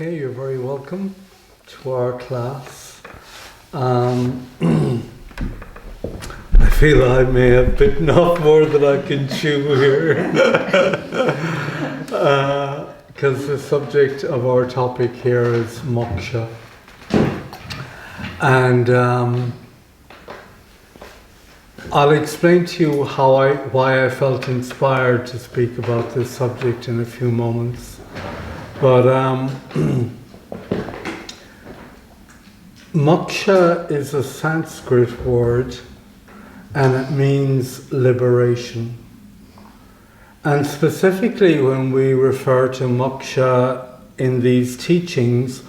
Okay, you're very welcome to our class. I feel I may have bitten off more than I can chew here. Because the subject of our topic here is Moksha. And I'll explain to you why I felt inspired to speak about this subject in a few moments. But Moksha is a Sanskrit word and it means liberation. And specifically when we refer to Moksha in these teachings,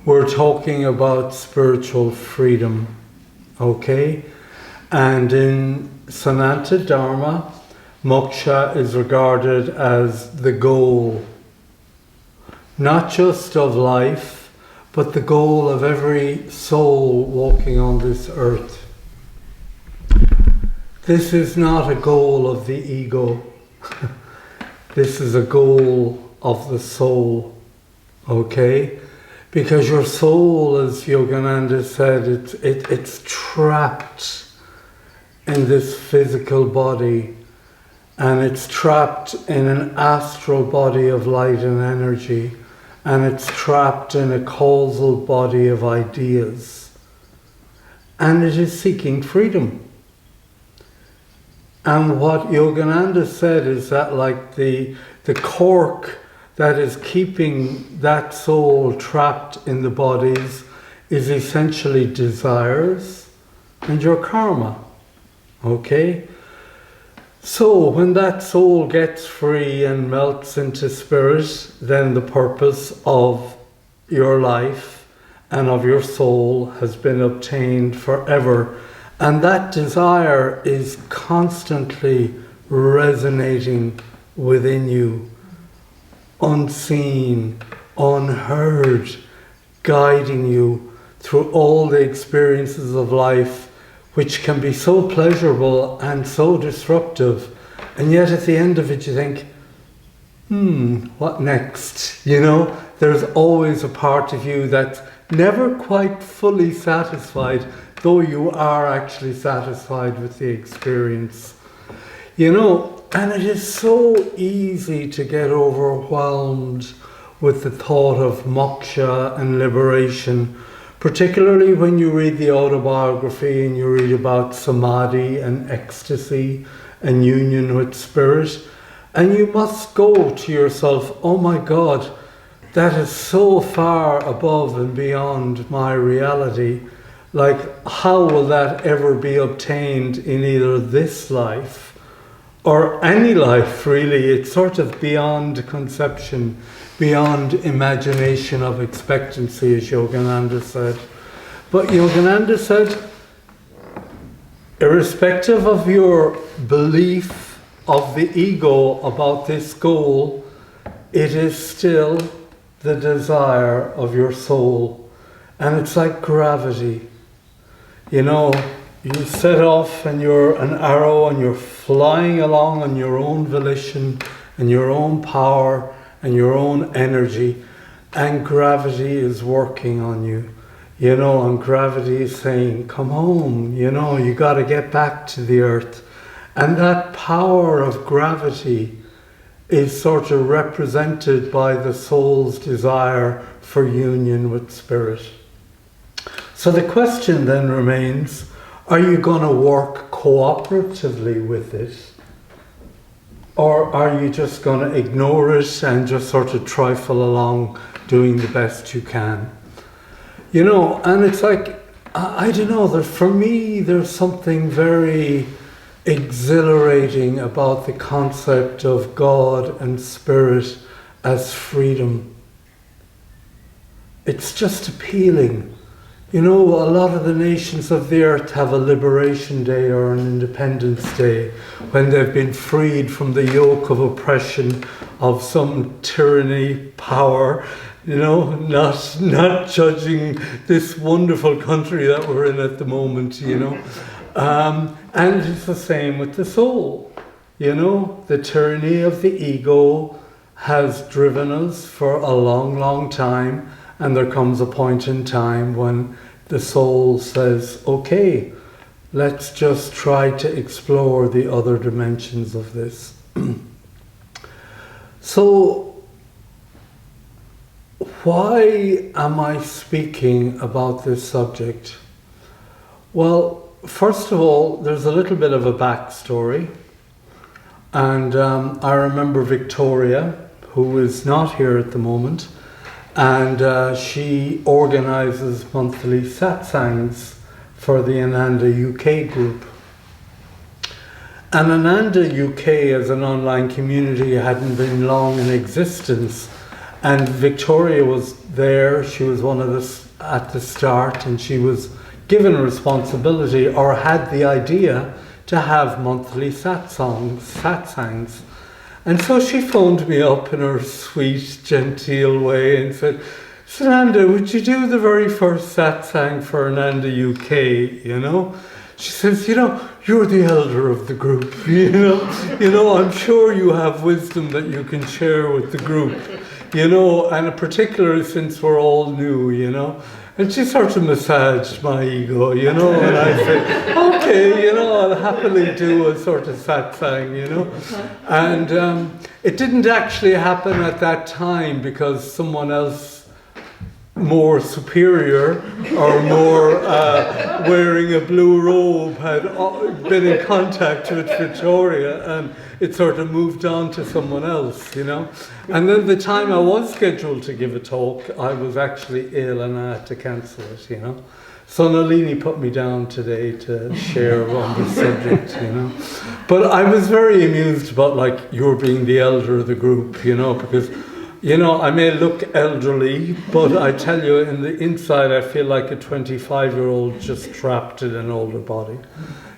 we're talking about spiritual freedom, okay? And in Sananda Dharma, Moksha is regarded as the goal, not just of life, but the goal of every soul walking on this earth. This is not a goal of the ego. This is a goal of the soul, okay? Because your soul, as Yogananda said, it's trapped in this physical body, and it's trapped in an astral body of light and energy, and it's trapped in a causal body of ideas, and it is seeking freedom. And what Yogananda said is that like the cork that is keeping that soul trapped in the bodies is essentially desires and your karma, okay? So when that soul gets free and melts into spirit, then the purpose of your life and of your soul has been obtained forever. And that desire is constantly resonating within you, unseen, unheard, guiding you through all the experiences of life, which can be so pleasurable and so disruptive, and yet at the end of it you think, what next? You know, there's always a part of you that's never quite fully satisfied, though you are actually satisfied with the experience. You know, and it is so easy to get overwhelmed with the thought of moksha and liberation, particularly when you read the autobiography and you read about samadhi and ecstasy and union with spirit, and you must go to yourself, oh my God, that is so far above and beyond my reality. Like, how will that ever be obtained in either this life or any life, really? It's sort of beyond conception, beyond imagination of expectancy, as Yogananda said. But Yogananda said, irrespective of your belief of the ego about this goal, it is still the desire of your soul. And it's like gravity. You know, you set off and you're an arrow and you're flying along on your own volition and your own power and your own energy, and gravity is working on you, you know, and gravity is saying, come home, you know, you got to get back to the earth. And that power of gravity is sort of represented by the soul's desire for union with spirit. So the question then remains, are you going to work cooperatively with it? Or are you just going to ignore it and just sort of trifle along doing the best you can? You know, and it's like, I don't know, for me there's something very exhilarating about the concept of God and spirit as freedom. It's just appealing. You know, a lot of the nations of the earth have a liberation day or an independence day when they've been freed from the yoke of oppression of some tyranny, power, you know, not judging this wonderful country that we're in at the moment, you know. And it's the same with the soul, you know, the tyranny of the ego has driven us for a long, long time, and there comes a point in time when the soul says, okay, let's just try to explore the other dimensions of this. So, why am I speaking about this subject? Well, first of all, there's a little bit of a backstory. And I remember Victoria, who is not here at the moment, and she organises monthly satsangs for the Ananda UK group. And Ananda UK as an online community hadn't been long in existence, and Victoria was there. She was one of us at the start, and she was given responsibility, or had the idea, to have monthly satsangs. And so she phoned me up in her sweet, genteel way and said, Sananda, would you do the very first satsang for Ananda UK, you know? She says, you know, you're the elder of the group, you know, I'm sure you have wisdom that you can share with the group, you know, and particularly since we're all new, you know. And she sort of massaged my ego, you know, and I said, okay, you know, I'll happily do a sort of satsang, you know. And it didn't actually happen at that time because someone else more superior or more wearing a blue robe had been in contact with Victoria, and it sort of moved on to someone else, you know. And then the time I was scheduled to give a talk, I was actually ill and I had to cancel it, you know. So Nalini put me down today to share on the subject, you know. But I was very amused about, like, you're being the elder of the group, you know, because, you know, I may look elderly, but I tell you, in the inside, I feel like a 25-year-old just trapped in an older body,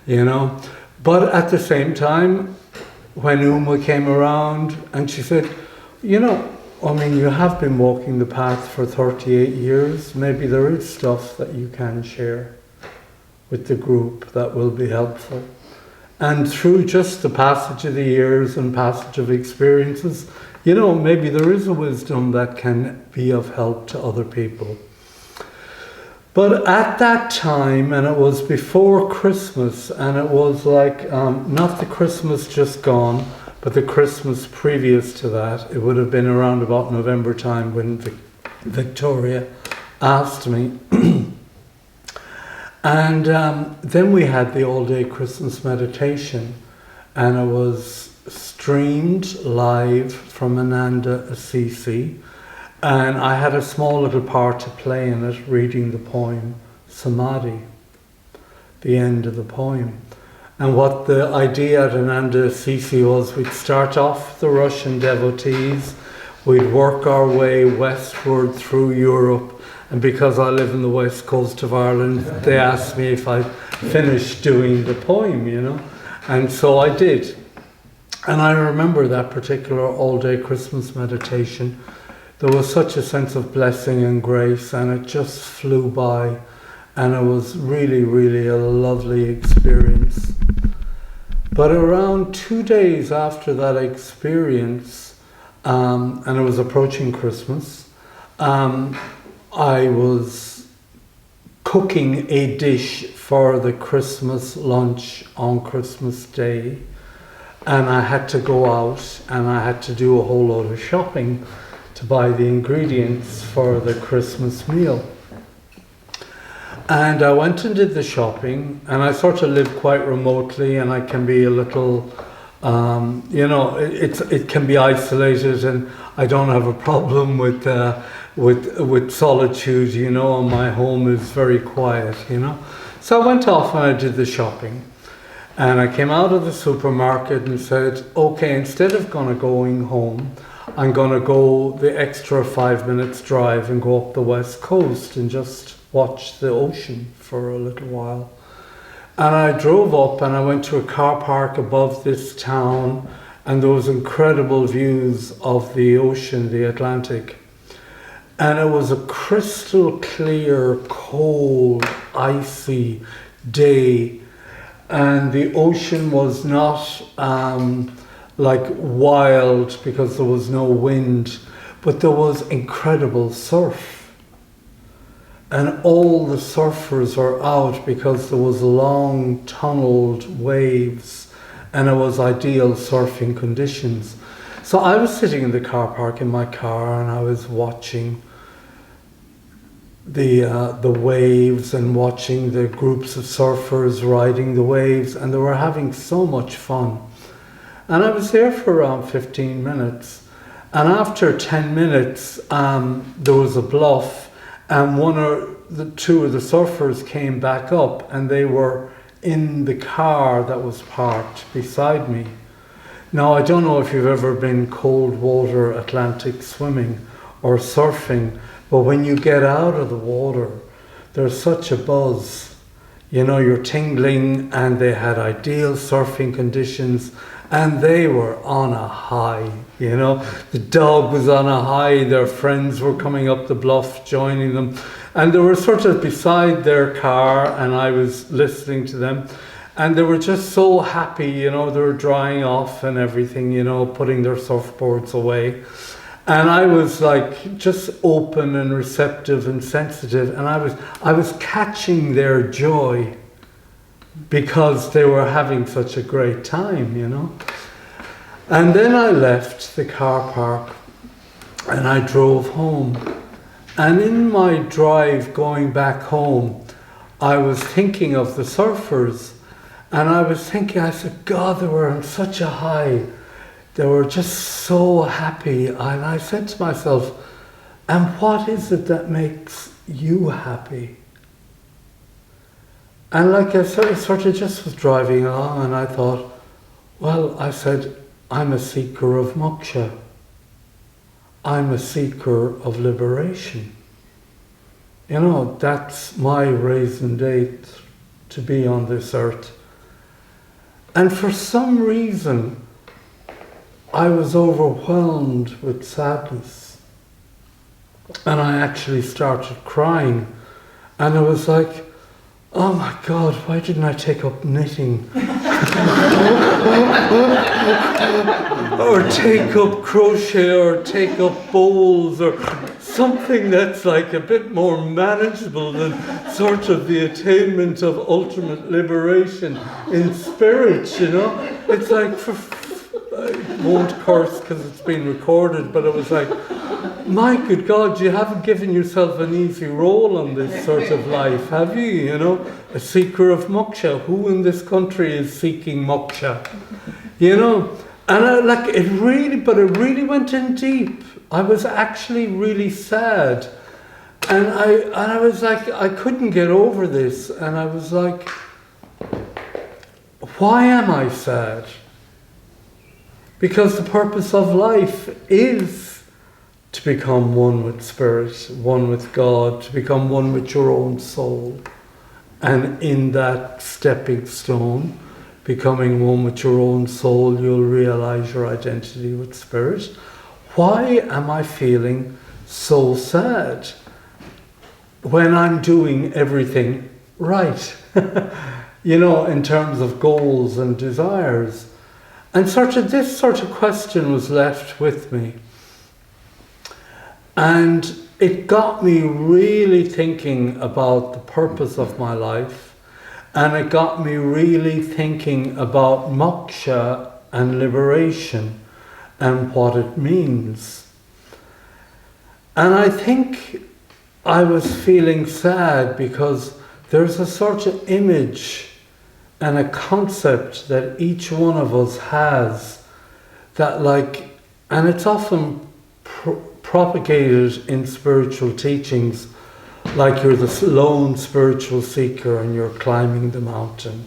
you know. But at the same time, when Uma came around and she said, you know, I mean, you have been walking the path for 38 years. Maybe there is stuff that you can share with the group that will be helpful. And through just the passage of the years and passage of experiences, you know, maybe there is a wisdom that can be of help to other people. But at that time, and it was before Christmas, and it was like, not the Christmas just gone, but the Christmas previous to that, it would have been around about November time when Victoria asked me. And then we had the all-day Christmas meditation, and it was streamed live from Ananda, Assisi, and I had a small little part to play in it, reading the poem Samadhi, the end of the poem. And what the idea at Ananda Assisi was, we'd start off the Russian devotees, we'd work our way westward through Europe, and because I live in the west coast of Ireland, they asked me if I'd finished doing the poem, you know, and so I did. And I remember that particular all-day Christmas meditation. There was such a sense of blessing and grace, and it just flew by, and it was really, really a lovely experience. But around 2 days after that experience, and it was approaching Christmas, I was cooking a dish for the Christmas lunch on Christmas Day, and I had to go out and I had to do a whole load of shopping to buy the ingredients for the Christmas meal. And I went and did the shopping, and I sort of live quite remotely, and I can be a little, you know, it can be isolated, and I don't have a problem with solitude, you know, and my home is very quiet, you know. So I went off and I did the shopping, and I came out of the supermarket and said, okay, instead of going home, I'm going to go the extra 5 minutes drive and go up the west coast and just watch the ocean for a little while. And I drove up and I went to a car park above this town, and there was incredible views of the ocean, the Atlantic. And it was a crystal clear, cold, icy day, and the ocean was not like wild because there was no wind, but there was incredible surf. And all the surfers were out because there was long tunneled waves and it was ideal surfing conditions. So I was sitting in the car park in my car and I was watching the waves and watching the groups of surfers riding the waves, and they were having so much fun. And I was there for around 15 minutes. And after 10 minutes, there was a bluff, and two of the surfers came back up, and they were in the car that was parked beside me. Now, I don't know if you've ever been cold water Atlantic swimming or surfing, but when you get out of the water, there's such a buzz. You know, you're tingling, and they had ideal surfing conditions, and they were on a high, you know. The dog was on a high, their friends were coming up the bluff, joining them, and they were sort of beside their car, and I was listening to them, and they were just so happy, you know, they were drying off and everything, you know, putting their surfboards away. And I was like just open and receptive and sensitive, and I was catching their joy because they were having such a great time, you know. And then I left the car park and I drove home. And in my drive going back home, I was thinking of the surfers, and I was thinking, I said, God, they were on such a high. They were just so happy. And I said to myself, and what is it that makes you happy? And like I sort of just was driving along, and I thought, well, I said, I'm a seeker of moksha. I'm a seeker of liberation. You know, that's my raison d'etre, to be on this earth. And for some reason, I was overwhelmed with sadness. And I actually started crying. And I was like, oh my God, why didn't I take up knitting? Or take up crochet, or take up bowls, or something that's like a bit more manageable than sort of the attainment of ultimate liberation in spirit, you know? It's like, I won't curse because it's been recorded, but it was like, my good God, you haven't given yourself an easy role on this sort of life, have you? You know, a seeker of moksha. Who in this country is seeking moksha? You know, and it really went in deep. I was actually really sad, and I was like, I couldn't get over this, and I was like, why am I sad? Because the purpose of life is to become one with spirit, one with God, to become one with your own soul. And in that stepping stone, becoming one with your own soul, you'll realize your identity with spirit. Why am I feeling so sad when I'm doing everything right? You know, in terms of goals and desires. And this sort of question was left with me. And it got me really thinking about the purpose of my life, and it got me really thinking about moksha and liberation and what it means. And I think I was feeling sad because there's a sort of image and a concept that each one of us has that and it's often propagated in spiritual teachings, like you're the lone spiritual seeker and you're climbing the mountain,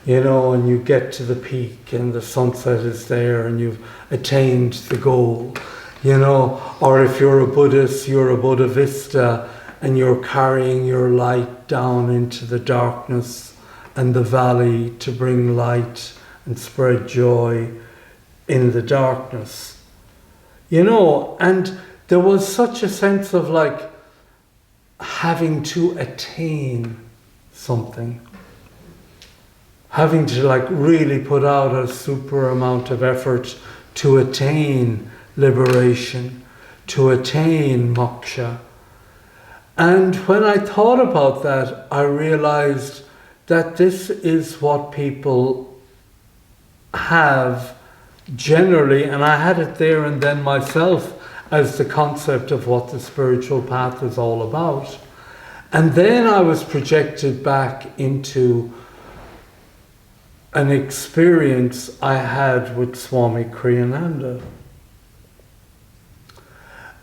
you know, and you get to the peak and the sunset is there and you've attained the goal, you know. Or if you're a Buddhist, you're a Buddha Vista and you're carrying your light down into the darkness and the valley to bring light and spread joy in the darkness, you know. And there was such a sense of having to attain something. having to like really put out a super amount of effort to attain liberation, to attain moksha. And when I thought about that, I realized that this is what people have generally, and I had it there and then myself as the concept of what the spiritual path is all about. And then I was projected back into an experience I had with Swami Kriyananda.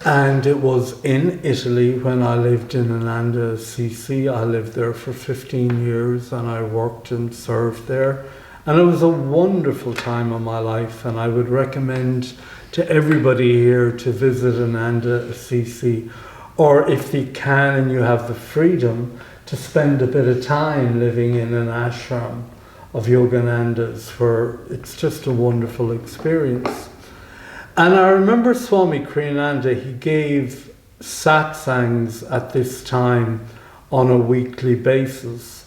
And it was in Italy when I lived in Ananda, Assisi. I lived there for 15 years and I worked and served there. And it was a wonderful time of my life, and I would recommend to everybody here to visit Ananda, Assisi, or if you can and you have the freedom, to spend a bit of time living in an ashram of Yoganandas, where it's just a wonderful experience. And I remember Swami Kriyananda, he gave satsangs at this time on a weekly basis.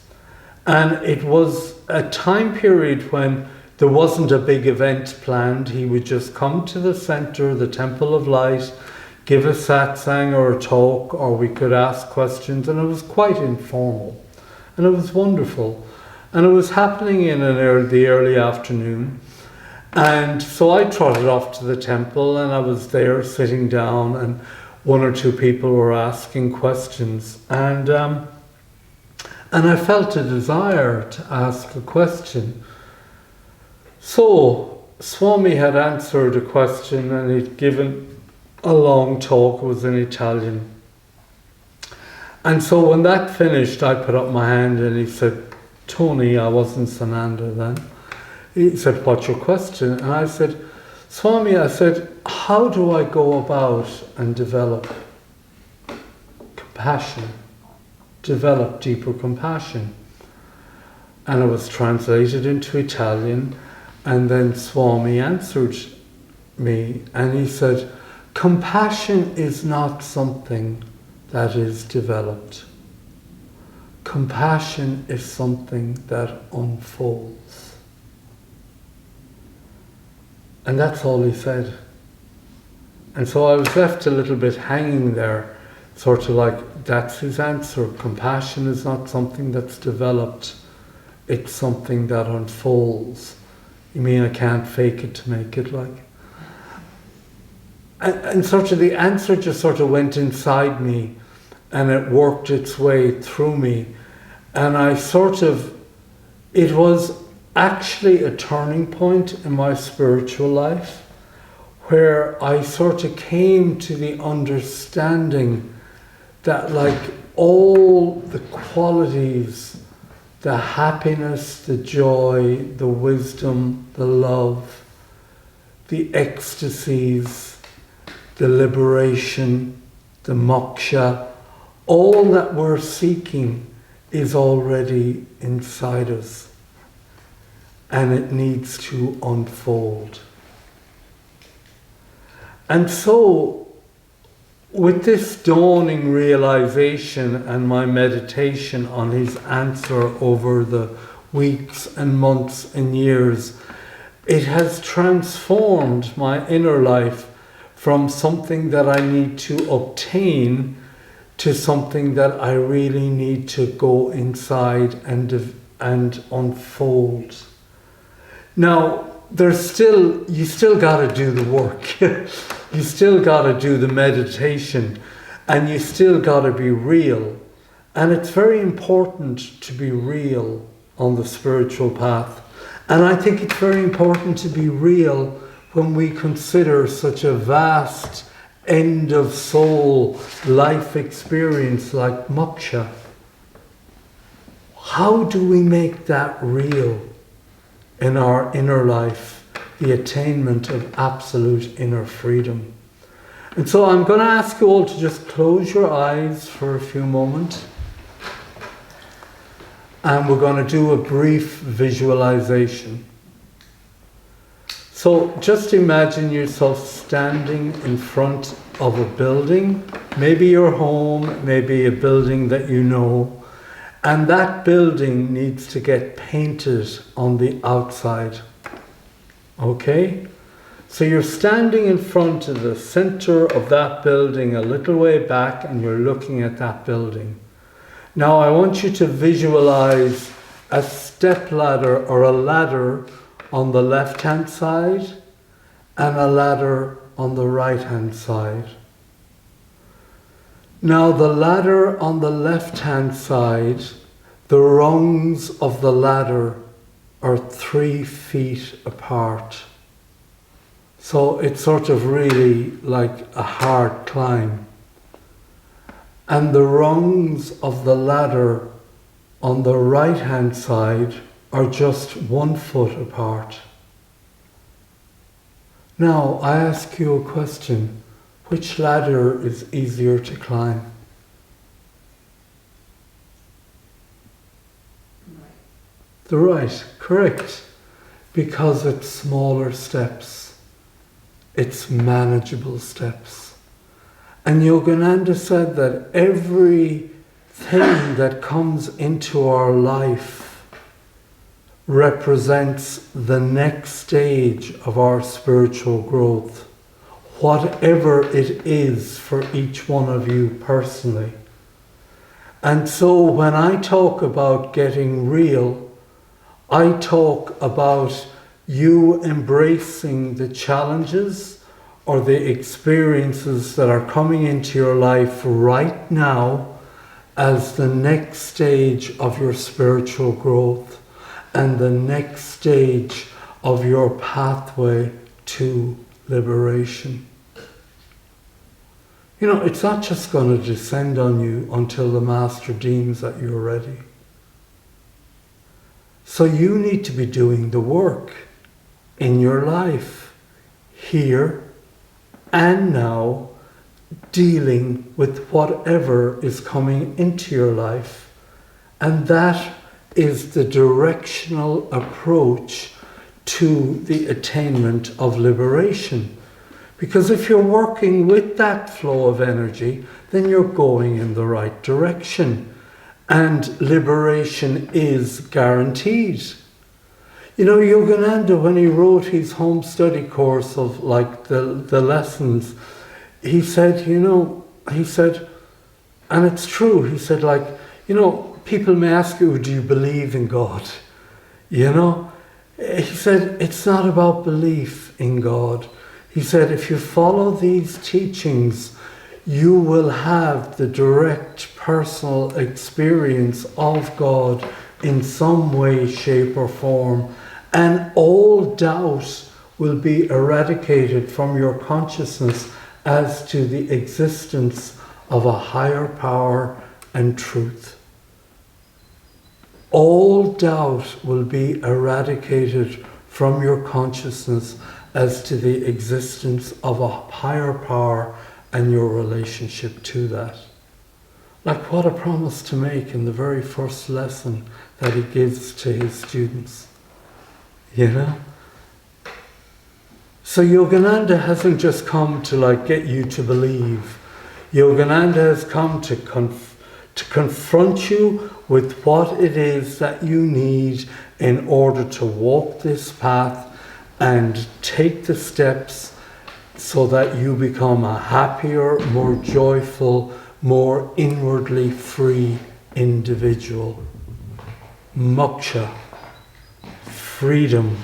And it was a time period when there wasn't a big event planned. He would just come to the center, the Temple of Light, give a satsang or a talk, or we could ask questions, and it was quite informal. And it was wonderful. And it was happening in the early afternoon. And so I trotted off to the temple, and I was there sitting down, and one or two people were asking questions. And I felt a desire to ask a question. So Swami had answered a question, and he'd given a long talk. It was in Italian. And so when that finished, I put up my hand and he said, Tony, I wasn't Sananda then. He said, what's your question? And I said, Swami, I said, how do I go about and develop compassion, develop deeper compassion? And it was translated into Italian, and then Swami answered me, and he said, compassion is not something that is developed. Compassion is something that unfolds. And that's all he said. And so I was left a little bit hanging there, sort of like, that's his answer. Compassion is not something that's developed. It's something that unfolds. You mean I can't fake it to make it, like? And sort of the answer just sort of went inside me, and it worked its way through me. And it was actually a turning point in my spiritual life, where I sort of came to the understanding that, like, all the qualities, the happiness, the joy, the wisdom, the love, the ecstasies, the liberation, the moksha, all that we're seeking is already inside us, and it needs to unfold. And so, with this dawning realization and my meditation on his answer over the weeks and months and years, it has transformed my inner life from something that I need to obtain to something that I really need to go inside and unfold. Now, you still got to do the work. You still got to do the meditation, and you still got to be real. And it's very important to be real on the spiritual path. And I think it's very important to be real when we consider such a vast end of soul life experience like moksha. How do we make that real in our inner life? The attainment of absolute inner freedom. And so I'm going to ask you all to just close your eyes for a few moments. And we're going to do a brief visualization. So just imagine yourself standing in front of a building, maybe your home, maybe a building that you know, And that building needs to get painted on the outside. Okay? So you're standing in front of the center of that building a little way back and you're looking at that building. Now I want you to visualize a step ladder or a ladder on the left-hand side and a ladder on the right-hand side. Now the ladder on the left-hand side, the rungs of the ladder are 3 feet apart. So it's sort of really like a hard climb. And the rungs of the ladder on the right-hand side are just 1 foot apart. Now, I ask you a question. Which ladder is easier to climb? The right, correct. Because it's smaller steps. It's manageable steps. And Yogananda said that everything that comes into our life represents the next stage of our spiritual growth, whatever it is for each one of you personally. And so when I talk about getting real, I talk about you embracing the challenges or the experiences that are coming into your life right now as the next stage of your spiritual growth and the next stage of your pathway to liberation. You know, it's not just going to descend on you until the Master deems that you're ready. So you need to be doing the work in your life, here and now, dealing with whatever is coming into your life. And that is the directional approach to the attainment of liberation. Because if you're working with that flow of energy, then you're going in the right direction. And liberation is guaranteed. You know, Yogananda, when he wrote his home study course of like the lessons, he said, and it's true, he said, like, you know, people may ask you, do you believe in God? You know? He said, it's not about belief in God. He said, if you follow these teachings, you will have the direct personal experience of God in some way, shape or form, and all doubt will be eradicated from your consciousness as to the existence of a higher power and truth. All doubt will be eradicated from your consciousness as to the existence of a higher power and your relationship to that. Like what a promise to make in the very first lesson that he gives to his students. You know? So Yogananda hasn't just come to like get you to believe. Yogananda has come to confront you with what it is that you need in order to walk this path and take the steps so that you become a happier, more joyful, more inwardly free individual. Moksha, freedom.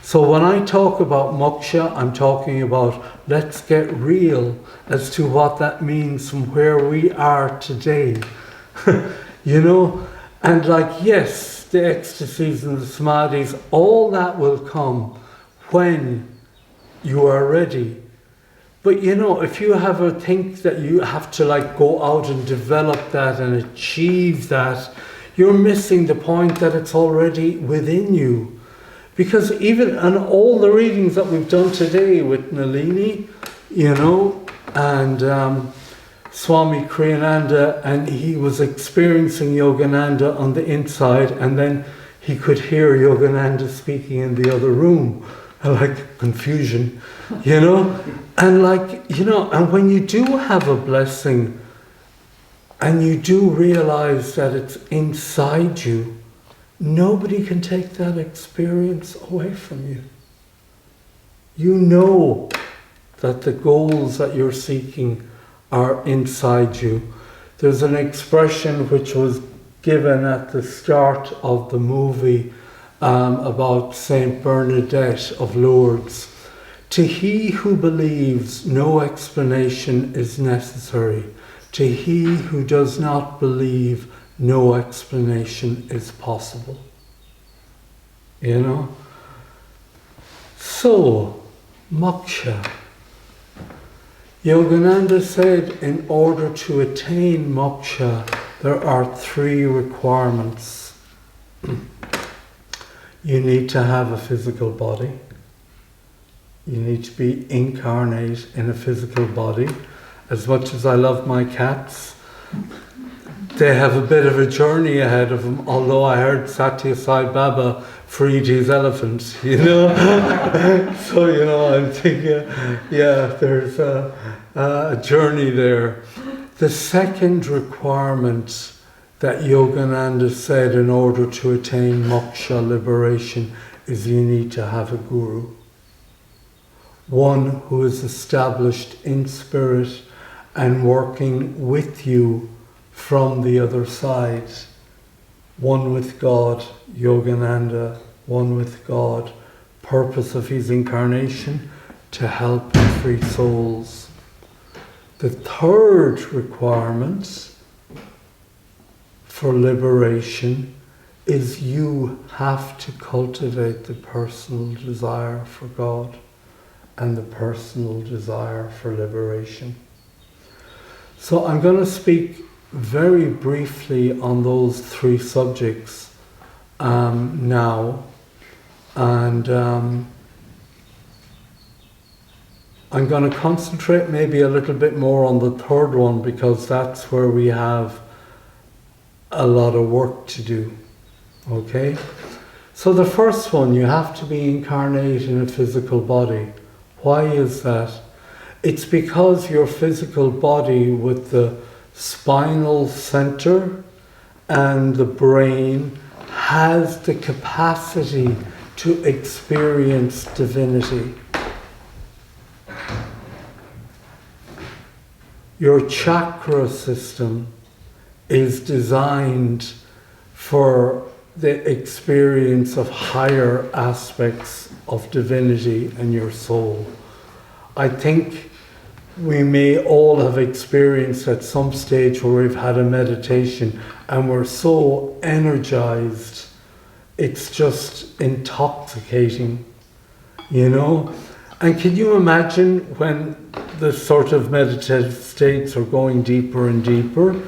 So when I talk about moksha, I'm talking about let's get real as to what that means from where we are today. You know, and like, yes, the ecstasies and the samadhis, all that will come when you are ready. But you know, if you ever think that you have to like go out and develop that and achieve that, you're missing the point that it's already within you. Because even in all the readings that we've done today with Nalini, you know, and Swami Kriyananda, and he was experiencing Yogananda on the inside, and then he could hear Yogananda speaking in the other room. Like confusion, you know, and like, you know, and when you do have a blessing and you do realize that it's inside you, nobody can take that experience away from you. You know that the goals that you're seeking are inside you. There's an expression which was given at the start of the movie about Saint Bernadette of Lourdes. To he who believes, no explanation is necessary. To he who does not believe, no explanation is possible. You know? So, moksha. Yogananda said in order to attain moksha, there are 3 requirements. You need to have a physical body. You need to be incarnate in a physical body. As much as I love my cats, they have a bit of a journey ahead of them, although I heard Satya Sai Baba freed his elephants, you know. So, you know, I'm thinking, yeah, there's a journey there. The second requirement that Yogananda said in order to attain moksha, liberation, is you need to have a guru. One who is established in spirit and working with you from the other side. One with God, Yogananda, one with God. Purpose of his incarnation, to help and free souls. The third requirement for liberation is you have to cultivate the personal desire for God and the personal desire for liberation. So I'm going to speak very briefly on those 3 subjects now, and I'm going to concentrate maybe a little bit more on the third one, because that's where we have a lot of work to do. Okay? So the first one, you have to be incarnate in a physical body. Why is that? It's because your physical body with the spinal center and the brain has the capacity to experience divinity. Your chakra system is designed for the experience of higher aspects of divinity in your soul. I think we may all have experienced at some stage where we've had a meditation and we're so energized, it's just intoxicating, you know? And can you imagine when the sort of meditative states are going deeper and deeper,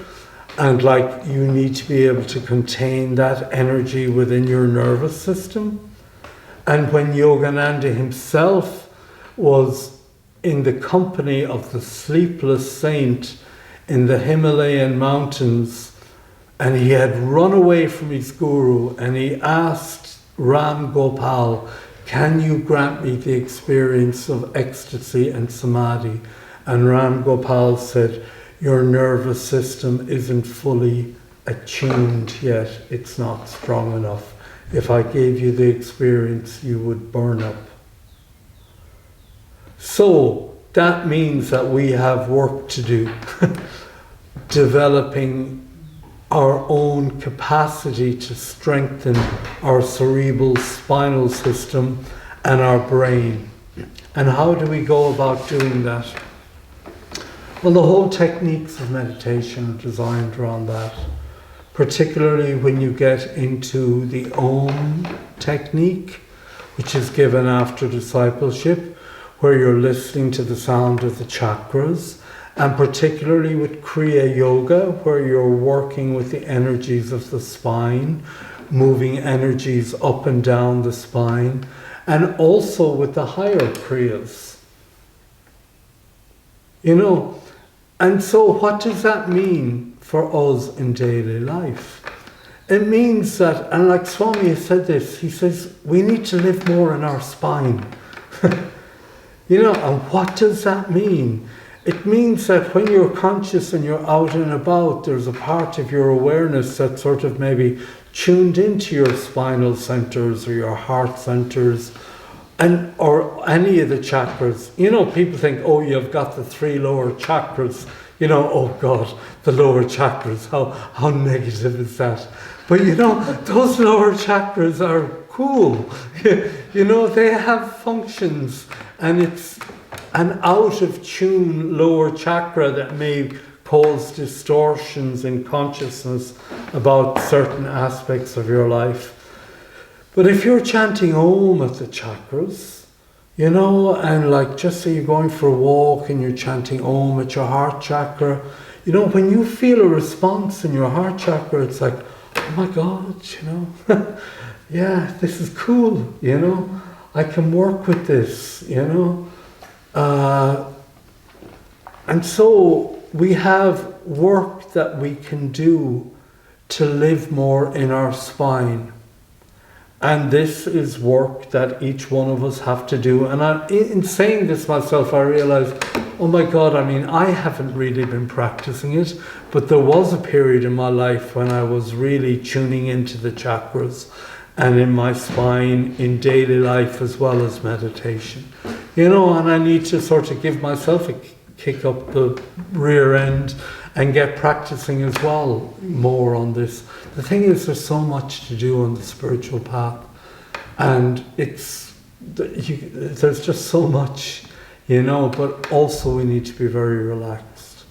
and like you need to be able to contain that energy within your nervous system? And when Yogananda himself was in the company of the sleepless saint in the Himalayan mountains, and he had run away from his guru, and he asked Ram Gopal, can you grant me the experience of ecstasy and samadhi? And Ram Gopal said, your nervous system isn't fully attuned yet, it's not strong enough. If I gave you the experience, you would burn up. So that means that we have work to do, developing our own capacity to strengthen our cerebral spinal system and our brain. And how do we go about doing that? Well, the whole techniques of meditation are designed around that, particularly when you get into the Om technique, which is given after discipleship, where you're listening to the sound of the chakras, and particularly with Kriya Yoga, where you're working with the energies of the spine, moving energies up and down the spine, and also with the higher Kriyas. You know, and so what does that mean for us in daily life? It means that, and like Swami has said this, he says, we need to live more in our spine. You know, and what does that mean? it means that when you're conscious and you're out and about, there's a part of your awareness that's sort of maybe tuned into your spinal centers or your heart centers, and or any of the chakras. You know, people think, oh, you've got the 3 lower chakras. You know, oh God, the lower chakras, how negative is that? But you know, those lower chakras are cool. You know, they have functions, and it's an out of tune lower chakra that may cause distortions in consciousness about certain aspects of your life. But if you're chanting Om at the chakras, you know, and like just say you're going for a walk and you're chanting Om at your heart chakra, you know, when you feel a response in your heart chakra, it's like, oh my God, you know, yeah, this is cool, you know, I can work with this, you know. And so we have work that we can do to live more in our spine. And this is work that each one of us have to do. And in saying this myself, I realized, oh my God, I mean, I haven't really been practicing it, but there was a period in my life when I was really tuning into the chakras and in my spine, in daily life as well as meditation. You know, and I need to sort of give myself a kick up the rear end and get practicing as well more on this. The thing is, there's so much to do on the spiritual path, and there's just so much, you know, but also we need to be very relaxed.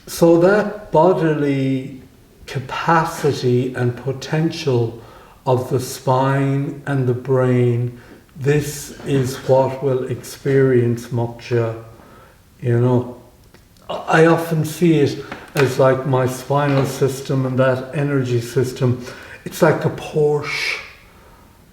So that bodily capacity and potential of the spine and the brain, this is what will experience moksha, you know. I often see it as like my spinal system and that energy system. It's like a Porsche,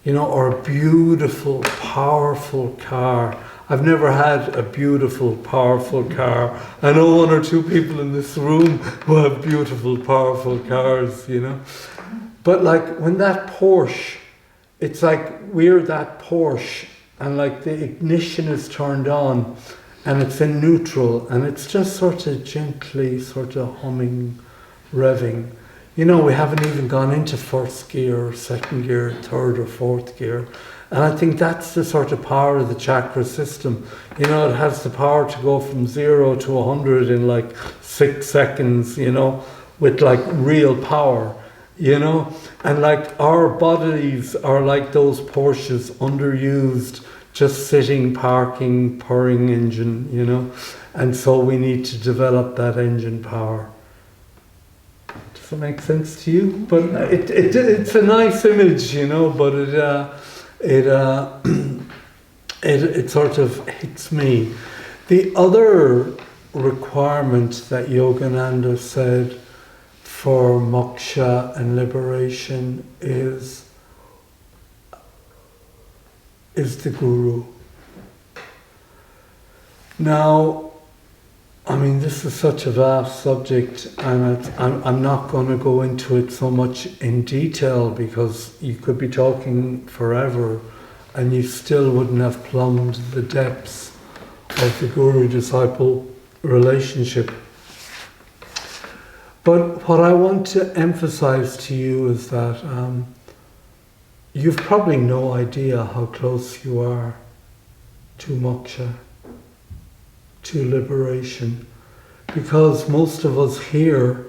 you know, or a beautiful, powerful car. I've never had a beautiful, powerful car. I know 1 or 2 people in this room who have beautiful, powerful cars, you know. But like when that Porsche, it's like we're that Porsche, and like the ignition is turned on, and it's in neutral, and it's just sort of gently sort of humming, revving. You know, we haven't even gone into first gear, or second gear, third or fourth gear. And I think that's the sort of power of the chakra system. You know, it has the power to go from 0 to 100 in like 6 seconds, you know, with like real power, you know. And like our bodies are like those Porsches, underused, just sitting, parking, purring engine, you know. And so we need to develop that engine power. Does that make sense to you? But it's a nice image, you know, but it sort of hits me. The other requirement that Yogananda said for moksha and liberation is the guru. Now, I mean, this is such a vast subject, and I'm not going to go into it so much in detail, because you could be talking forever and you still wouldn't have plumbed the depths of the guru-disciple relationship. But what I want to emphasize to you is that you've probably no idea how close you are to moksha, to liberation, because most of us here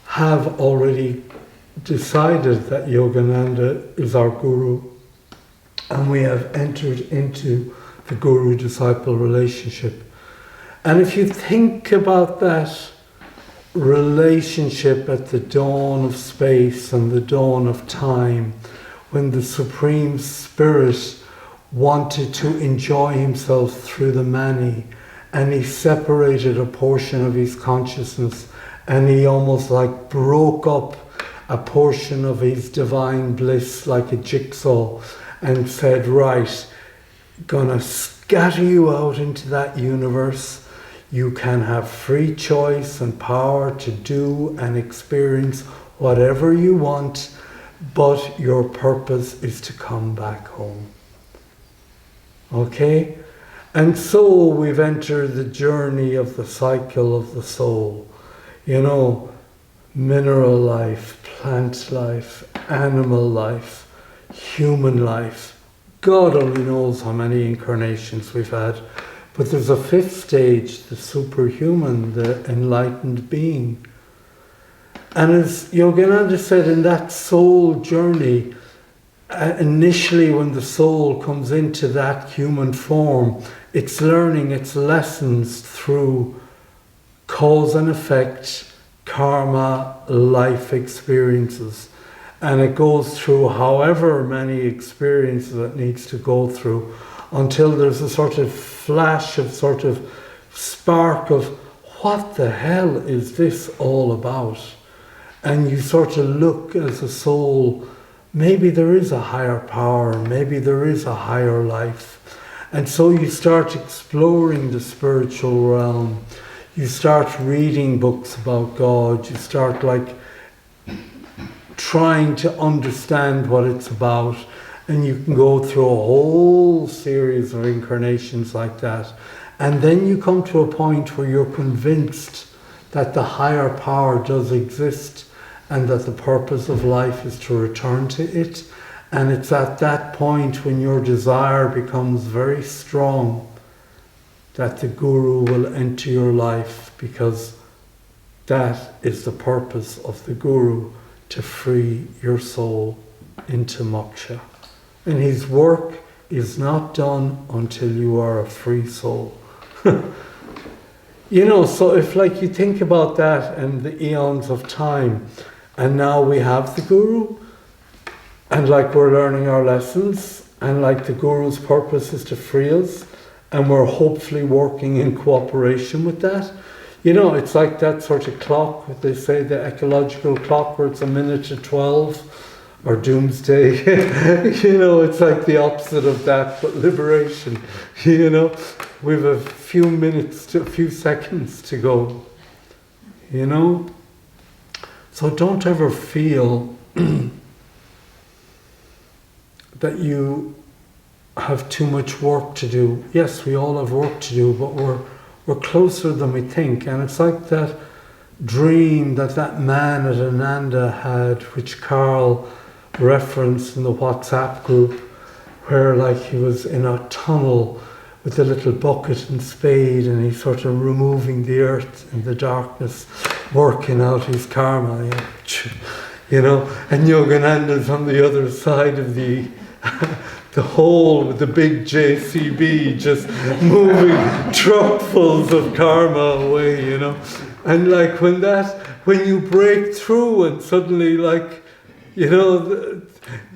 have already decided that Yogananda is our guru, and we have entered into the guru-disciple relationship. And if you think about that relationship at the dawn of space and the dawn of time, when the Supreme Spirit wanted to enjoy himself through the many, and he separated a portion of his consciousness, and he almost like broke up a portion of his divine bliss like a jigsaw, and said, right, gonna scatter you out into that universe. You can have free choice and power to do and experience whatever you want, but your purpose is to come back home. Okay? And so we've entered the journey of the cycle of the soul. You know, mineral life, plant life, animal life, human life. God only knows how many incarnations we've had. But there's a fifth stage, the superhuman, the enlightened being. And as Yogananda said, in that soul journey, initially when the soul comes into that human form, it's learning its lessons through cause and effect, karma, life experiences. And it goes through however many experiences it needs to go through until there's a sort of flash of sort of spark of what the hell is this all about? And you sort of look as a soul, maybe there is a higher power, maybe there is a higher life. And so you start exploring the spiritual realm. You start reading books about God. You start like trying to understand what it's about. And you can go through a whole series of incarnations like that. And then you come to a point where you're convinced that the higher power does exist and that the purpose of life is to return to it. And it's at that point when your desire becomes very strong that the Guru will enter your life, because that is the purpose of the Guru, to free your soul into Moksha. And his work is not done until you are a free soul. You know, so if like you think about that and the eons of time, and now we have the Guru, and like we're learning our lessons, and like the Guru's purpose is to free us, and we're hopefully working in cooperation with that. You know, it's like that sort of clock, what they say, the ecological clock, where it's a minute to 12, or doomsday. You know, it's like the opposite of that, but liberation. You know, we have a few minutes to a few seconds to go. You know? So don't ever feel that you have too much work to do. Yes, we all have work to do, but we're closer than we think. And it's like that dream that that man at Ananda had, which Carl referenced in the WhatsApp group, where like he was in a tunnel with a little bucket and spade, and he's sort of removing the earth in the darkness, working out his karma, you know, and Yogananda's on the other side of the hole with the big JCB, just moving truckfuls of karma away, you know. And like when you break through and suddenly like, you know,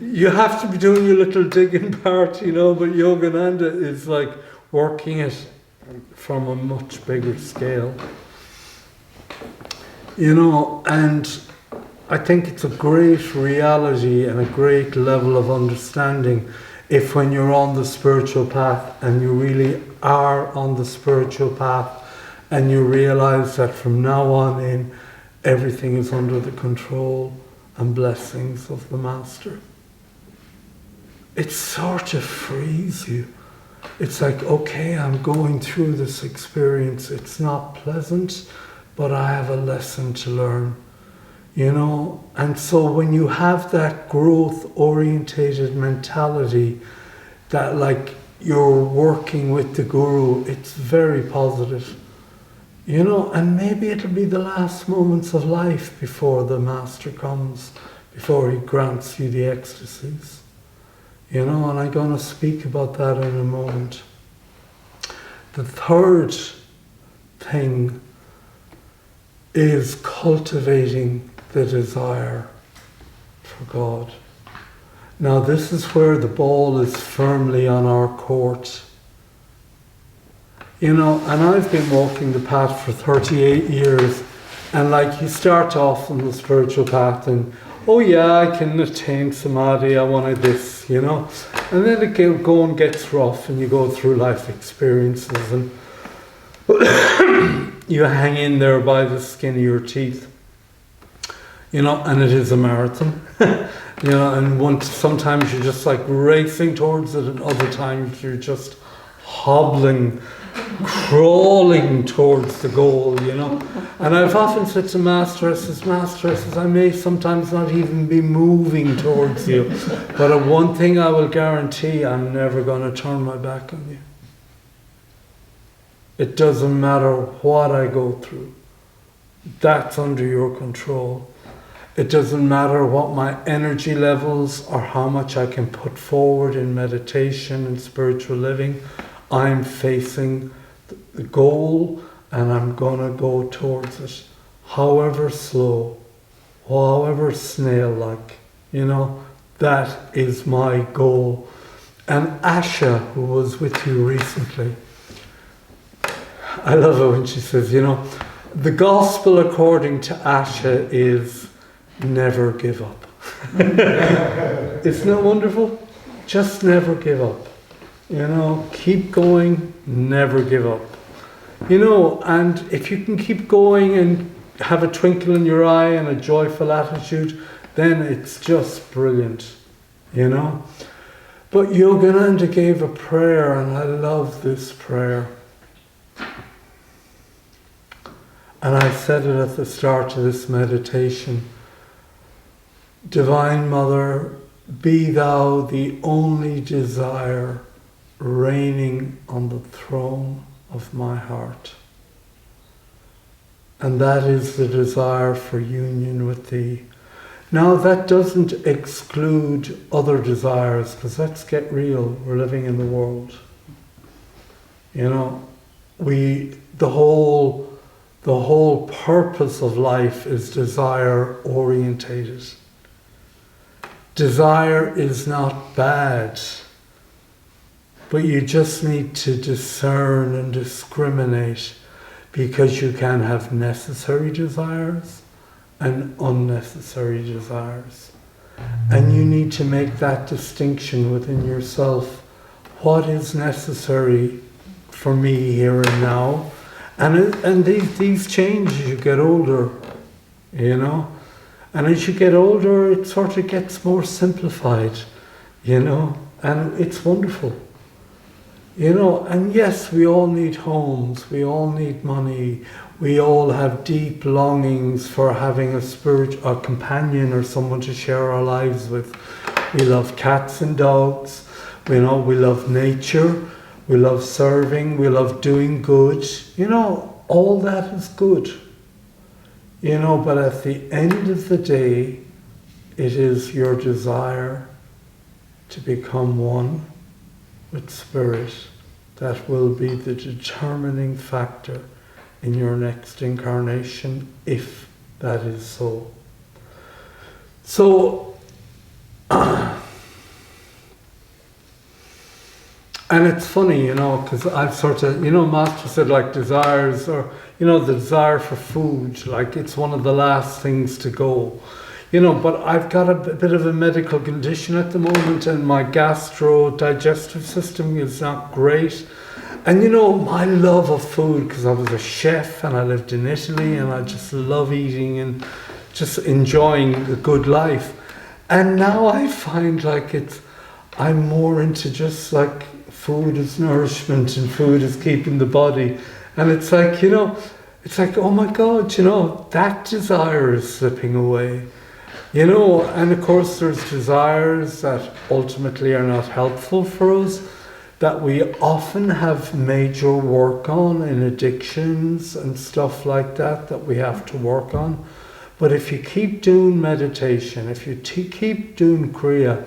you have to be doing your little digging part, you know, but Yogananda is like working it from a much bigger scale. You know, and I think it's a great reality and a great level of understanding if when you're on the spiritual path and you really are on the spiritual path and you realize that from now on in, everything is under the control and blessings of the Master. It sort of frees you. It's like, okay, I'm going through this experience. It's not pleasant, but I have a lesson to learn. You know, and so when you have that growth-orientated mentality that like you're working with the Guru, it's very positive. You know, and maybe it'll be the last moments of life before the Master comes, before he grants you the ecstasies. You know, and I'm going to speak about that in a moment. The third thing is cultivating the desire for God. Now this is where the ball is firmly on our court. You know, and I've been walking the path for 38 years, and like you start off on the spiritual path and, oh yeah, I can attain samadhi, I wanted this, you know. And then it going gets rough and you go through life experiences and you hang in there by the skin of your teeth. You know, and it is a marathon. You know, and sometimes you're just like racing towards it, and other times you're just hobbling, crawling towards the goal, you know. And I've often said to Master, I may sometimes not even be moving towards you, but one thing I will guarantee, I'm never going to turn my back on you. It doesn't matter what I go through. That's under your control. It doesn't matter what my energy levels or how much I can put forward in meditation and spiritual living. I'm facing the goal and I'm going to go towards it. However slow, however snail-like, you know, that is my goal. And Asha, who was with you recently, I love it when she says, you know, the gospel according to Asha is never give up. Isn't that wonderful? Just never give up. You know, keep going, never give up. You know, and if you can keep going and have a twinkle in your eye and a joyful attitude, then it's just brilliant, you know. But Yogananda gave a prayer, and I love this prayer. And I said it at the start of this meditation. Divine Mother, be thou the only desire reigning on the throne of my heart. And that is the desire for union with thee. Now that doesn't exclude other desires, because let's get real, we're living in the world. You know, the whole purpose of life is desire orientated. Desire is not bad, but you just need to discern and discriminate, because you can have necessary desires and unnecessary desires. And you need to make that distinction within yourself. What is necessary for me here and now? And these change as you get older, you know. And as you get older, it sort of gets more simplified, you know. And it's wonderful. You know, and yes, we all need homes, we all need money, we all have deep longings for having a companion or someone to share our lives with. We love cats and dogs, you know, we love nature, we love serving, we love doing good. You know, all that is good. You know, but at the end of the day, it is your desire to become one with Spirit that will be the determining factor in your next incarnation, if that is so. So, and it's funny, you know, because I've sort of, you know, Master said like desires, or, you know, the desire for food, like it's one of the last things to go. You know, but I've got a bit of a medical condition at the moment, and my gastro-digestive system is not great. And you know, my love of food, because I was a chef and I lived in Italy, and I just love eating and just enjoying a good life. And now I find like I'm more into just like food is nourishment and food is keeping the body. And it's like, you know, it's like, oh my God, you know, that desire is slipping away. You know, and of course there's desires that ultimately are not helpful for us, that we often have major work on in addictions and stuff like that we have to work on. But if you keep doing meditation, if you keep doing Kriya,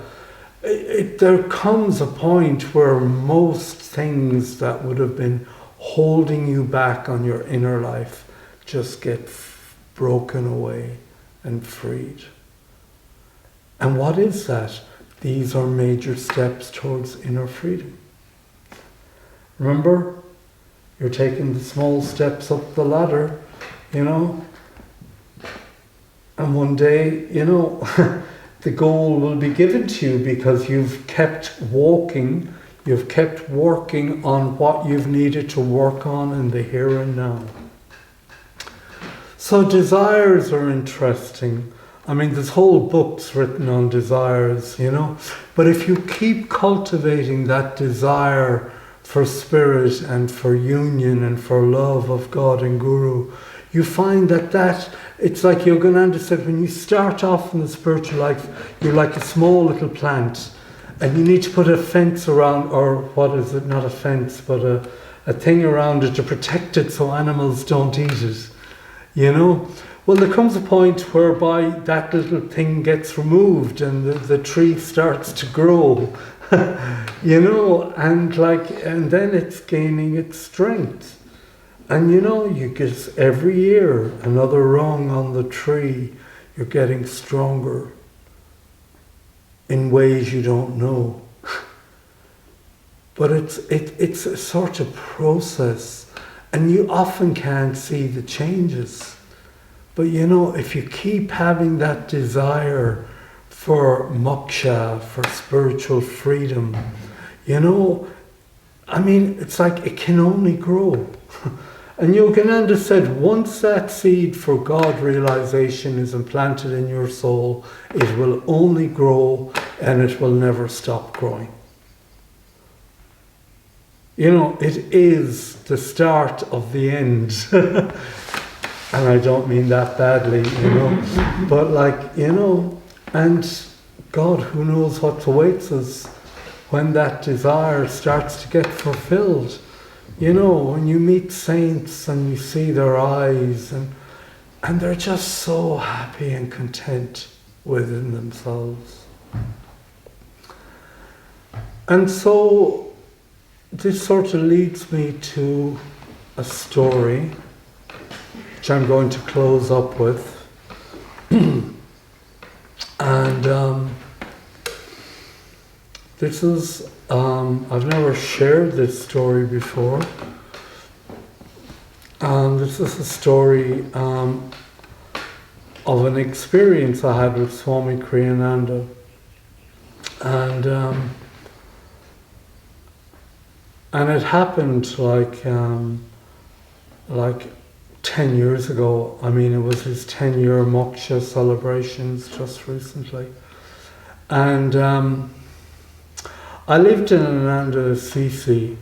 there comes a point where most things that would have been holding you back on your inner life just get broken away and freed. And what is that? These are major steps towards inner freedom. Remember, you're taking the small steps up the ladder, you know, and one day, you know, the goal will be given to you because you've kept walking, you've kept working on what you've needed to work on in the here and now. So desires are interesting. I mean, there's whole books written on desires, you know. But if you keep cultivating that desire for spirit and for union and for love of God and Guru, you find that it's like Yogananda said, when you start off in the spiritual life, you're like a small little plant, and you need to put a fence around, or what is it, not a fence, but a thing around it to protect it so animals don't eat it, you know? Well, there comes a point whereby that little thing gets removed and the tree starts to grow, you know, and then it's gaining its strength. And you know, you get every year another rung on the tree, you're getting stronger in ways you don't know. But it's a sort of process, and you often can't see the changes. But you know, if you keep having that desire for moksha, for spiritual freedom, you know, I mean, it's like it can only grow. And Yogananda said, once that seed for God realization is implanted in your soul, it will only grow and it will never stop growing. You know, it is the start of the end. And I don't mean that badly, you know, but like, you know, and God, who knows what awaits us when that desire starts to get fulfilled. You know, when you meet saints and you see their eyes and they're just so happy and content within themselves. And so this sort of leads me to a story which I'm going to close up with. And this is, I've never shared this story before. This is a story of an experience I had with Swami Kriyananda. And it happened like 10 years ago. I mean, it was his 10-year Moksha celebrations just recently. And I lived in Ananda, Assisi,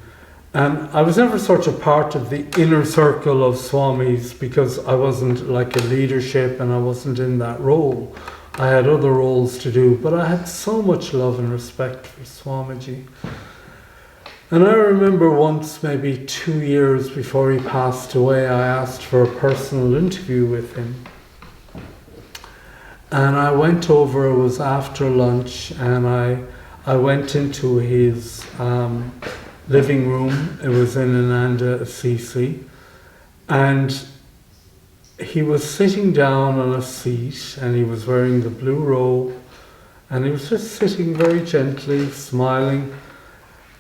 and I was never sort of part of the inner circle of Swamis because I wasn't like a leadership and I wasn't in that role. I had other roles to do, but I had so much love and respect for Swamiji. And I remember once, maybe 2 years before he passed away, I asked for a personal interview with him. And I went over, it was after lunch, and I went into his living room. It was in Ananda, Assisi. And he was sitting down on a seat, and he was wearing the blue robe, and he was just sitting very gently, smiling.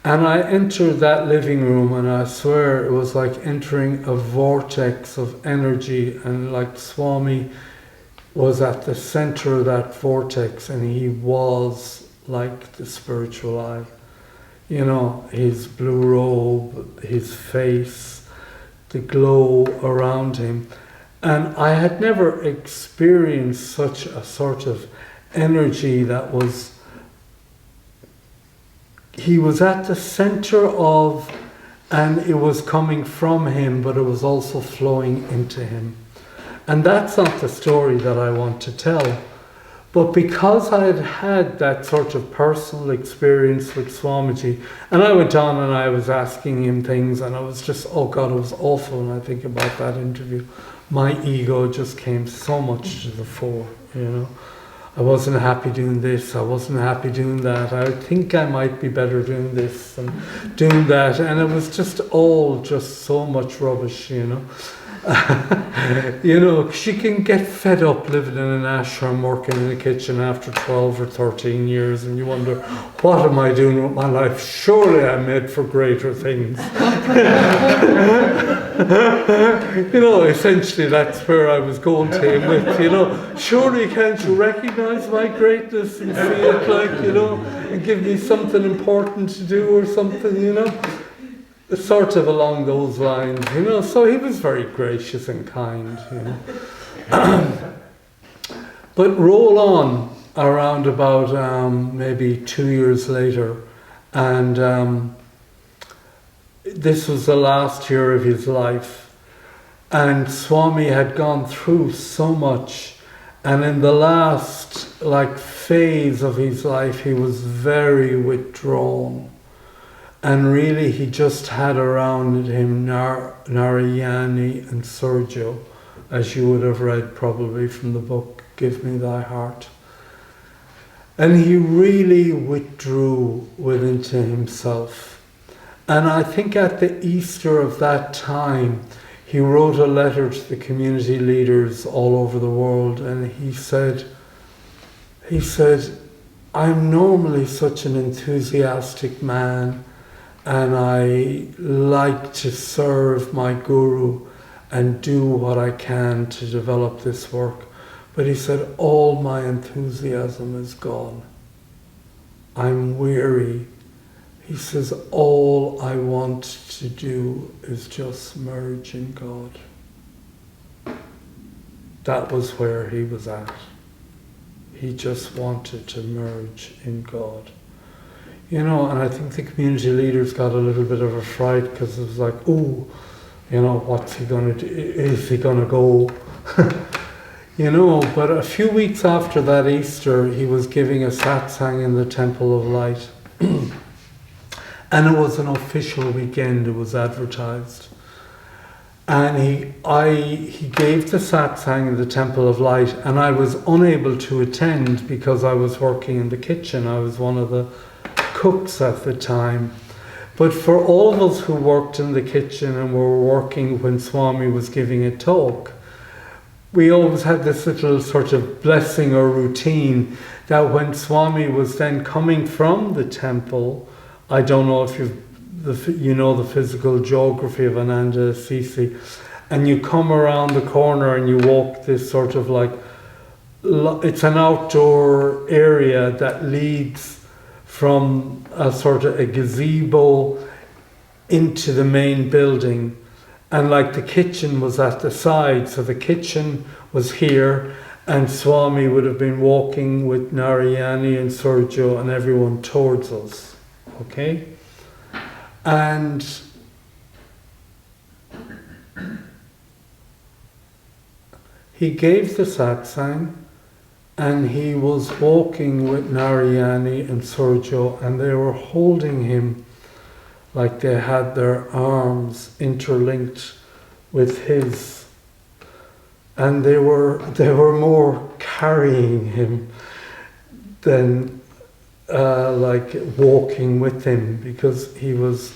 And I entered that living room, and I swear it was like entering a vortex of energy, and like Swami was at the center of that vortex, and he was like the spiritual eye. You know, his blue robe, his face, the glow around him. And I had never experienced such a sort of energy that was, he was at the center of, and it was coming from him, but it was also flowing into him. And that's not the story that I want to tell. But because I had had that sort of personal experience with Swamiji, and I went on and I was asking him things, and I was just, oh God, it was awful when I think about that interview. My ego just came so much to the fore, you know. I wasn't happy doing this, I wasn't happy doing that, I think I might be better doing this and doing that, and it was just all just so much rubbish, you know. You know, she can get fed up living in an ashram, working in the kitchen after 12 or 13 years, and you wonder, what am I doing with my life? Surely I'm made for greater things. You know, essentially that's where I was going to him with, you know, surely can't you recognize my greatness and see it, like, you know, and give me something important to do or something, you know. Sort of along those lines, you know. So he was very gracious and kind, you know. But roll on around about maybe 2 years later, and this was the last year of his life, and Swami had gone through so much, and in the last phase of his life he was very withdrawn, and really he just had around him Narayani and Sergio, as you would have read probably from the book Give Me Thy Heart. And he really withdrew within to himself. And I think at the Easter of that time, he wrote a letter to the community leaders all over the world, and he said, I'm normally such an enthusiastic man, and I like to serve my guru and do what I can to develop this work. But he said, all my enthusiasm is gone. I'm weary. He says, all I want to do is just merge in God. That was where he was at. He just wanted to merge in God. You know, and I think the community leaders got a little bit of a fright, because it was like, oh, you know, what's he going to do? Is he going to go? You know, but a few weeks after that Easter, he was giving a satsang in the Temple of Light. And it was an official weekend, it was advertised. And he gave the satsang in the Temple of Light, and I was unable to attend because I was working in the kitchen. I was one of the cooks at the time. But for all of us who worked in the kitchen and were working when Swami was giving a talk, we always had this little sort of blessing or routine that when Swami was then coming from the temple, I don't know if you know the physical geography of Ananda, Assisi, and you come around the corner and you walk this sort of it's an outdoor area that leads from a sort of a gazebo into the main building. And the kitchen was at the side, so the kitchen was here, and Swami would have been walking with Narayani and Sergio and everyone towards us, okay? And he gave the satsang, and he was walking with Narayani and Sergio, and they were holding him like they had their arms interlinked with his, and they were more carrying him than walking with him, because he was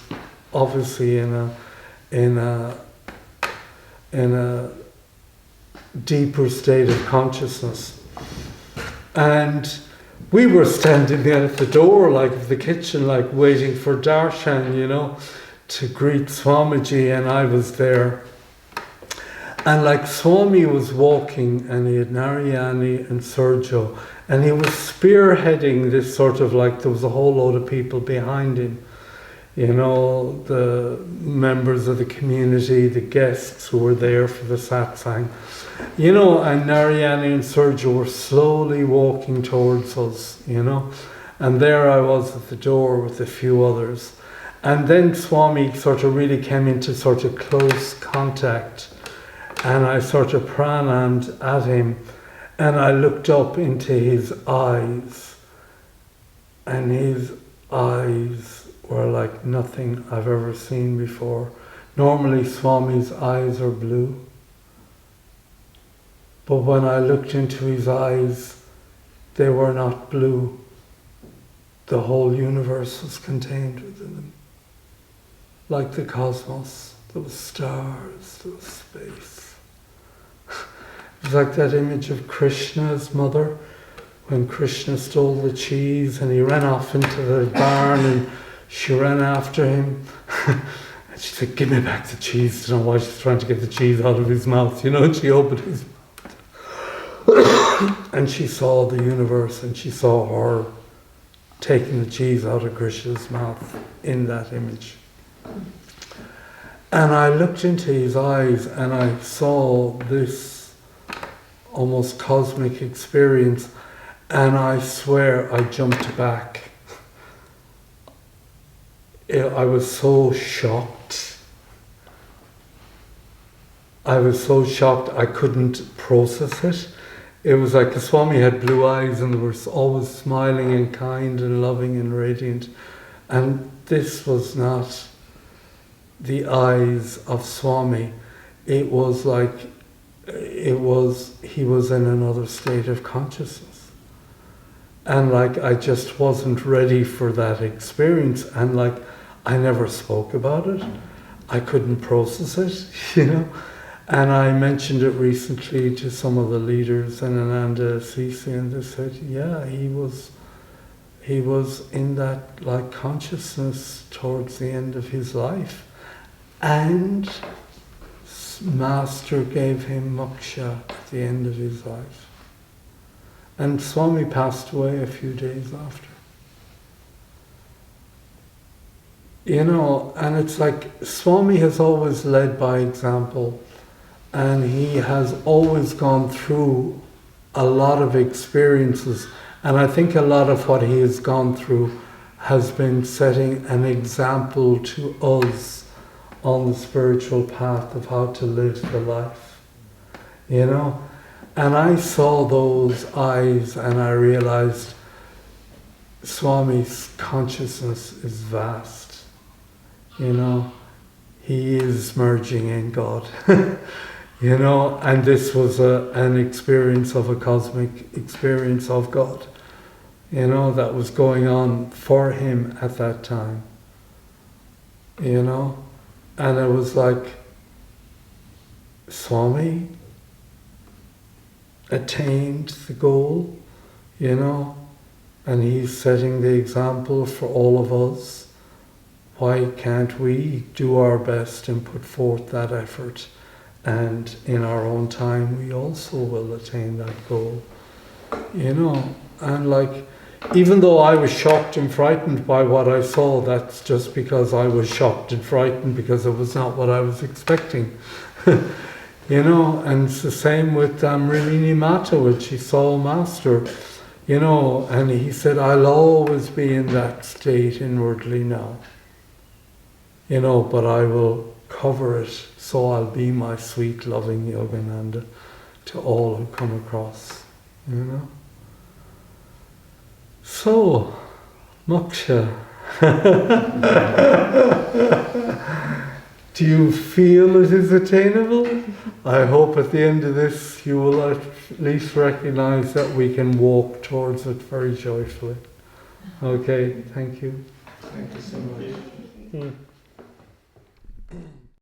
obviously in a deeper state of consciousness. And we were standing there at the door, of the kitchen, waiting for darshan, you know, to greet Swamiji, and I was there. And Swami was walking, and he had Narayani and Sergio, and he was spearheading this sort of there was a whole load of people behind him. You know, the members of the community, the guests who were there for the satsang. You know, and Narayani and Sergio were slowly walking towards us, you know. And there I was at the door with a few others. And then Swami sort of really came into sort of close contact. And I sort of pranamed at him. And I looked up into his eyes. And his eyes were like nothing I've ever seen before. Normally Swami's eyes are blue. But when I looked into his eyes, they were not blue. The whole universe was contained within them. Like the cosmos, there was stars, there was space. It was like that image of Krishna's mother, when Krishna stole the cheese and he ran off into the barn and she ran after him. And she said, give me back the cheese. I don't know why she's trying to get the cheese out of his mouth, you know, and she opened his mouth. And she saw the universe, and she saw her taking the cheese out of Krishna's mouth in that image. And I looked into his eyes and I saw this almost cosmic experience, and I swear I jumped back. I was so shocked. I was so shocked I couldn't process it. It was like the Swami had blue eyes and they were always smiling and kind and loving and radiant. And this was not the eyes of Swami. It was like, he was in another state of consciousness. And like, I just wasn't ready for that experience. And like, I never spoke about it. I couldn't process it, you know. And I mentioned it recently to some of the leaders in Ananda, Assisi, and they said, yeah, he was in that like consciousness towards the end of his life. And Master gave him Moksha at the end of his life. And Swami passed away a few days after. You know, and it's like Swami has always led by example, and he has always gone through a lot of experiences, and I think a lot of what he has gone through has been setting an example to us on the spiritual path of how to live the life, you know. And I saw those eyes and I realized Swami's consciousness is vast, you know. He is merging in God, you know, and this was an experience of a cosmic experience of God, you know, that was going on for him at that time, you know. And it was like, Swami attained the goal, you know, and he's setting the example for all of us. Why can't we do our best and put forth that effort? And in our own time, we also will attain that goal, you know. And like, even though I was shocked and frightened by what I saw, that's just because I was shocked and frightened because it was not what I was expecting. You know, and it's the same with Rimini Mata when she saw Master, you know, and he said, I'll always be in that state inwardly now, you know, but I will cover it, so I'll be my sweet loving Yogananda to all who come across, you know. So, Moksha. Do you feel it is attainable? I hope at the end of this you will at least recognize that we can walk towards it very joyfully. Okay, thank you. Thank you so much.